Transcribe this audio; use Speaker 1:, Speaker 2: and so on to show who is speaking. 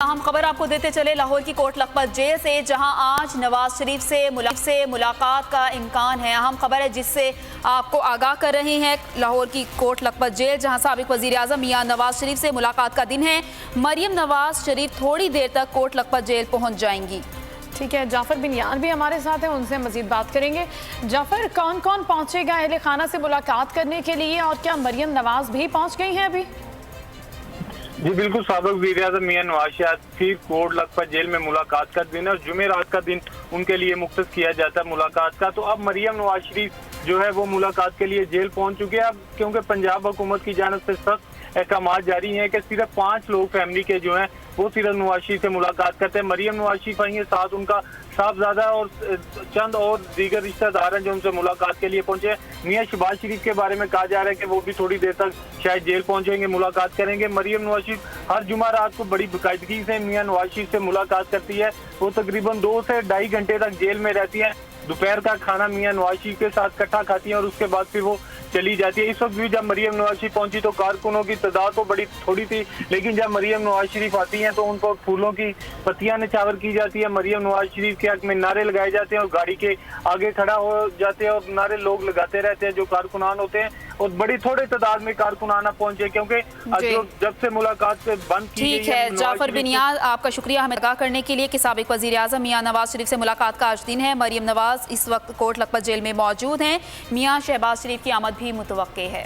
Speaker 1: अहम खबर आपको देते चले लाहौर की कोट लखपत जेल से, जहां आज नवाज शरीफ से मुलाकात का इम्कान है। अहम खबर है जिससे आपको आगाह कर रहे हैं लाहौर की कोट लखपत जेल, जहां साबिक वजीर आजम मियां नवाज शरीफ से मुलाकात का दिन है। मरियम नवाज शरीफ थोड़ी देर तक कोट लखपत जेल पहुंच जाएंगी।
Speaker 2: ठीक है, जाफर बिनियान भी हमारे साथ हैं, उनसे मजीद बात करेंगे। जाफर, कौन कौन पहुंचेगा अहले खाना से मुलाकात करने के लिए, और क्या मरियम नवाज भी पहुंच गई हैं अभी?
Speaker 3: जी बिल्कुल, साबिक वज़ीर आज़म मियां नवाज शरीफ कोट लखपत जेल में मुलाकात का दिन है और जुमेरात का दिन उनके लिए मुख्तस किया जाता है मुलाकात का। तो अब मरियम नवाज शरीफ जो है वो मुलाकात के लिए जेल पहुंच चुके हैं। अब क्योंकि पंजाब हुकूमत की जानिब से सख्त अहकाम जारी हैं कि सिर्फ 5 लोग फैमिली के जो हैं वो सिर्फ नवाज शरीफ से मुलाकात करते हैं। मरियम नवाज शरीफ आई हैं, साथ उनका साहबजादा और चंद और दीगर रिश्तेदार हैं जो उनसे मुलाकात के लिए पहुंचे। मियां शहबाज शरीफ के बारे में कहा जा रहा है कि वो भी थोड़ी देर तक शायद जेल पहुंचेंगे, मुलाकात करेंगे। मरियम नवाज शरीफ हर जुमा रात को बड़ी बाकायदगी से मियां नवाज शरीफ से मुलाकात करती है। वो तकरीबन 2 से 2.5 घंटे तक जेल में रहती है। दोपहर का खाना मियां नवाज शरीफ के साथ इकट्ठा खाती हैं और उसके बाद फिर वो चली जाती है। इस वक्त भी जब मरियम नवाज शरीफ पहुंची तो कारकुनों की तादाद तो बड़ी थोड़ी थी, लेकिन जब मरियम नवाज शरीफ आती हैं तो उनको फूलों की पत्तियां निछावर की जाती है। मरियम नवाज शरीफ के हक में नारे लगाए जाते हैं और गाड़ी के आगे खड़ा हो जाते हैं और नारे लोग लगाते रहते हैं जो कारकुनान होते हैं। और बड़ी थोड़े तादाद में कारकुनाना पहुंचे क्योंकि जब से मुलाकात बंद की
Speaker 1: ठीक है, जाफर बिनियान आपका शुक्रिया हमें आगाह करने के लिए कि साबिक वजीर आजम मियां नवाज शरीफ से मुलाकात का आज दिन है। मरियम नवाज इस वक्त कोट लखपत जेल में मौजूद हैं। मियां शहबाज शरीफ की आमद भी मुतवक्के है।